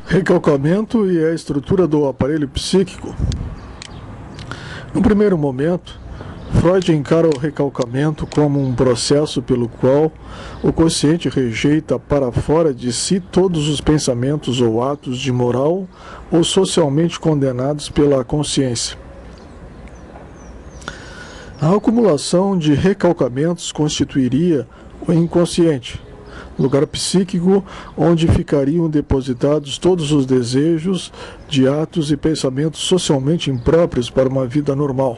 Recalcamento e a estrutura do aparelho psíquico. No primeiro momento, Freud encara o recalcamento como um processo pelo qual o consciente rejeita para fora de si todos os pensamentos ou atos de moral ou socialmente condenados pela consciência. A acumulação de recalcamentos constituiria o inconsciente, lugar psíquico onde ficariam depositados todos os desejos de atos e pensamentos socialmente impróprios para uma vida normal.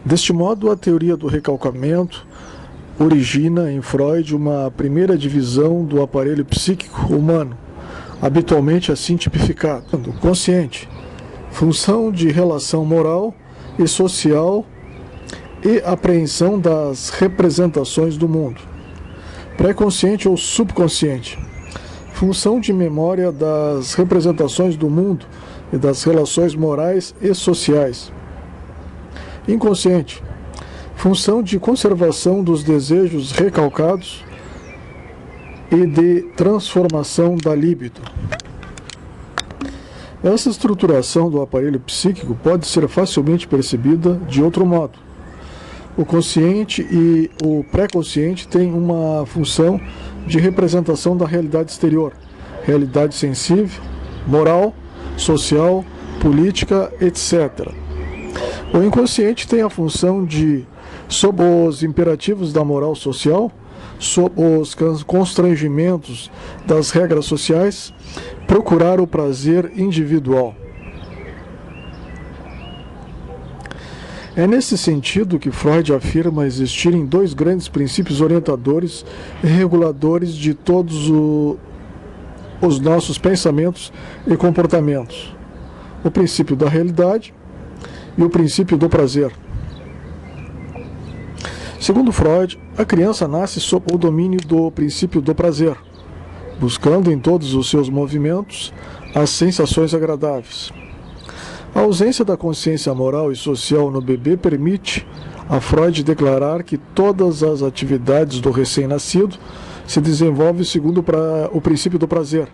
Deste modo, a teoria do recalcamento origina em Freud uma primeira divisão do aparelho psíquico humano, habitualmente assim tipificado: consciente, função de relação moral e social e apreensão das representações do mundo; pré-consciente ou subconsciente, função de memória das representações do mundo e das relações morais e sociais; inconsciente, função de conservação dos desejos recalcados e de transformação da libido. Essa estruturação do aparelho psíquico pode ser facilmente percebida de outro modo. O consciente e o pré-consciente têm uma função de representação da realidade exterior, realidade sensível, moral, social, política, etc. O inconsciente tem a função de, sob os imperativos da moral social, sob os constrangimentos das regras sociais, procurar o prazer individual. É nesse sentido que Freud afirma existirem dois grandes princípios orientadores e reguladores de todos os nossos pensamentos e comportamentos: o princípio da realidade e o princípio do prazer. Segundo Freud, a criança nasce sob o domínio do princípio do prazer, buscando em todos os seus movimentos as sensações agradáveis. A ausência da consciência moral e social no bebê permite a Freud declarar que todas as atividades do recém-nascido se desenvolvem segundo o princípio do prazer,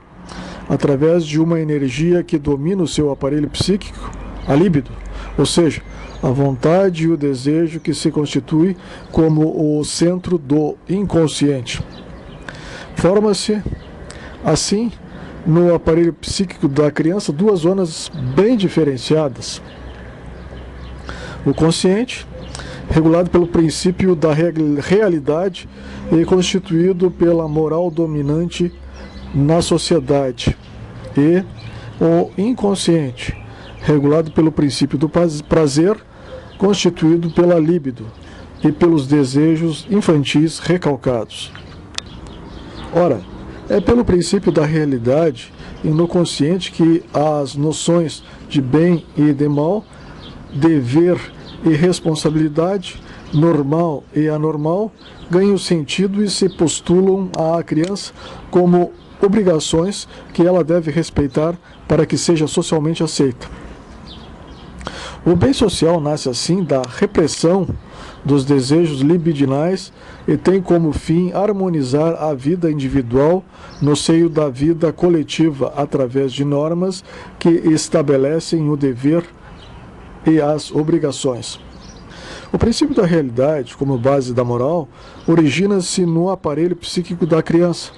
através de uma energia que domina o seu aparelho psíquico, a libido, ou seja, a vontade e o desejo que se constitui como o centro do inconsciente. Forma-se, assim, no aparelho psíquico da criança, duas zonas bem diferenciadas: o consciente, regulado pelo princípio da realidade e constituído pela moral dominante na sociedade, e o inconsciente, regulado pelo princípio do prazer, constituído pela libido e pelos desejos infantis recalcados. Ora, é pelo princípio da realidade e no consciente que as noções de bem e de mal, dever e responsabilidade, normal e anormal, ganham sentido e se postulam à criança como obrigações que ela deve respeitar para que seja socialmente aceita. O bem social nasce assim da repressão dos desejos libidinais e tem como fim harmonizar a vida individual no seio da vida coletiva através de normas que estabelecem o dever e as obrigações. O princípio da realidade, como base da moral, origina-se no aparelho psíquico da criança.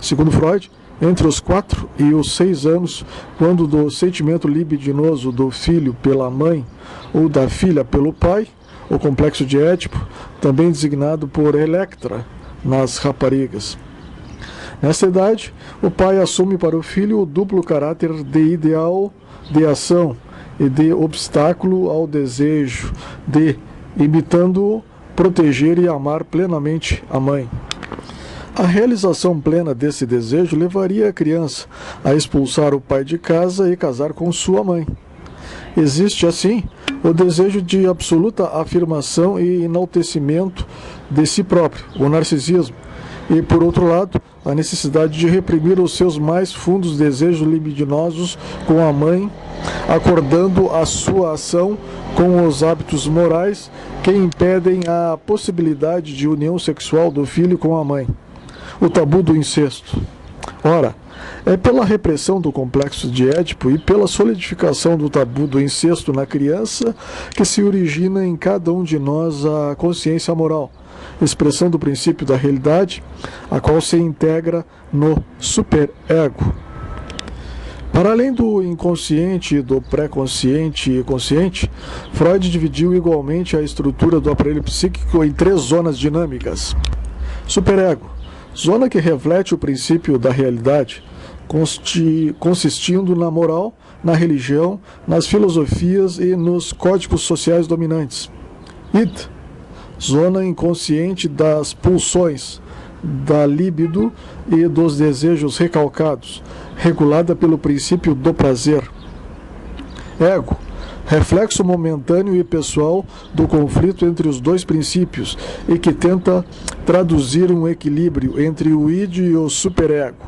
Segundo Freud, entre os 4 e os 6 anos, quando do sentimento libidinoso do filho pela mãe ou da filha pelo pai, o complexo de Édipo, também designado por Electra nas raparigas. Nessa idade, o pai assume para o filho o duplo caráter de ideal de ação e de obstáculo ao desejo, de, imitando-o, proteger e amar plenamente a mãe. A realização plena desse desejo levaria a criança a expulsar o pai de casa e casar com sua mãe. Existe, assim, o desejo de absoluta afirmação e enaltecimento de si próprio, o narcisismo, e, por outro lado, a necessidade de reprimir os seus mais fundos desejos libidinosos com a mãe, acordando a sua ação com os hábitos morais que impedem a possibilidade de união sexual do filho com a mãe. O tabu do incesto. Ora, é pela repressão do complexo de Édipo e pela solidificação do tabu do incesto na criança que se origina em cada um de nós a consciência moral, expressão do princípio da realidade, a qual se integra no superego. Para além do inconsciente, do pré-consciente e consciente, Freud dividiu igualmente a estrutura do aparelho psíquico em 3 zonas dinâmicas. Superego, zona que reflete o princípio da realidade, consistindo na moral, na religião, nas filosofias e nos códigos sociais dominantes. Id, zona inconsciente das pulsões, da libido e dos desejos recalcados, regulada pelo princípio do prazer. Ego, reflexo momentâneo e pessoal do conflito entre os 2 princípios e que tenta traduzir um equilíbrio entre o id e o superego.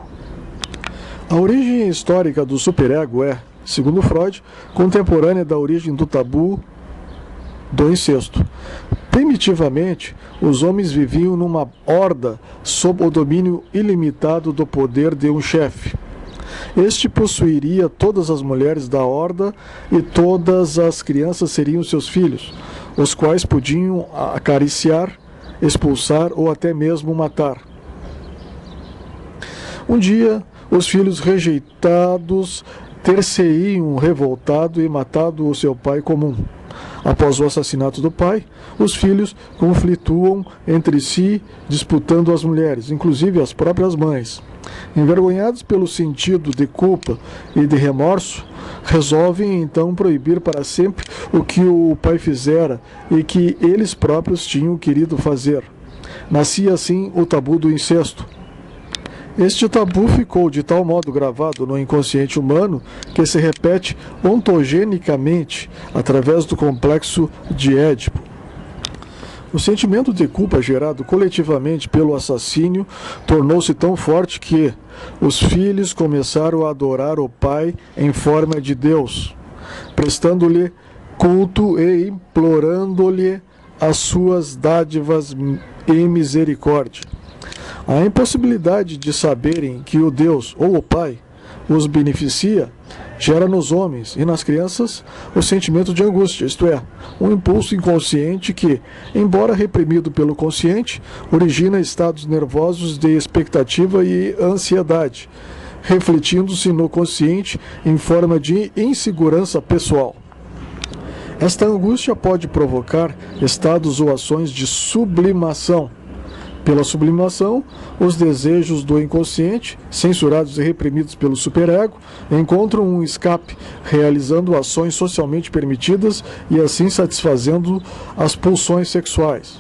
A origem histórica do superego é, segundo Freud, contemporânea da origem do tabu do incesto. Primitivamente, os homens viviam numa horda sob o domínio ilimitado do poder de um chefe. Este possuiria todas as mulheres da horda e todas as crianças seriam seus filhos, os quais podiam acariciar, expulsar ou até mesmo matar. Um dia, os filhos rejeitados ter-se-iam revoltado e matado o seu pai comum. Após o assassinato do pai, os filhos conflituam entre si, disputando as mulheres, inclusive as próprias mães. Envergonhados pelo sentido de culpa e de remorso, resolvem então proibir para sempre o que o pai fizera e que eles próprios tinham querido fazer. Nascia assim o tabu do incesto. Este tabu ficou de tal modo gravado no inconsciente humano que se repete ontogenicamente através do complexo de Édipo. O sentimento de culpa gerado coletivamente pelo assassínio tornou-se tão forte que os filhos começaram a adorar o pai em forma de Deus, prestando-lhe culto e implorando-lhe as suas dádivas e misericórdia. A impossibilidade de saberem que o Deus ou o Pai os beneficia gera nos homens e nas crianças o sentimento de angústia, isto é, um impulso inconsciente que, embora reprimido pelo consciente, origina estados nervosos de expectativa e ansiedade, refletindo-se no consciente em forma de insegurança pessoal. Esta angústia pode provocar estados ou ações de sublimação. Pela sublimação, os desejos do inconsciente, censurados e reprimidos pelo superego, encontram um escape, realizando ações socialmente permitidas e assim satisfazendo as pulsões sexuais.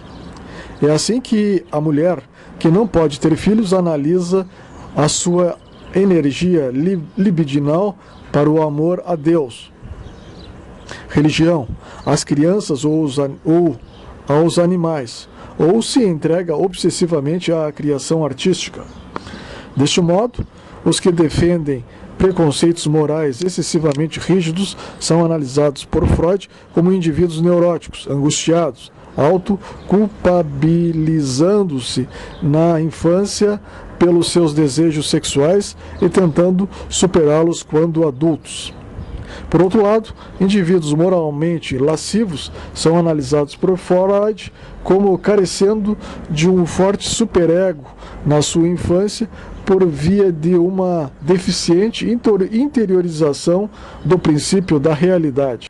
É assim que a mulher, que não pode ter filhos, analisa a sua energia libidinal para o amor a Deus, religião, às crianças ou aos animais, ou se entrega obsessivamente à criação artística. Deste modo, os que defendem preconceitos morais excessivamente rígidos são analisados por Freud como indivíduos neuróticos, angustiados, autoculpabilizando-se na infância pelos seus desejos sexuais e tentando superá-los quando adultos. Por outro lado, indivíduos moralmente lascivos são analisados por Freud como carecendo de um forte superego na sua infância por via de uma deficiente interiorização do princípio da realidade.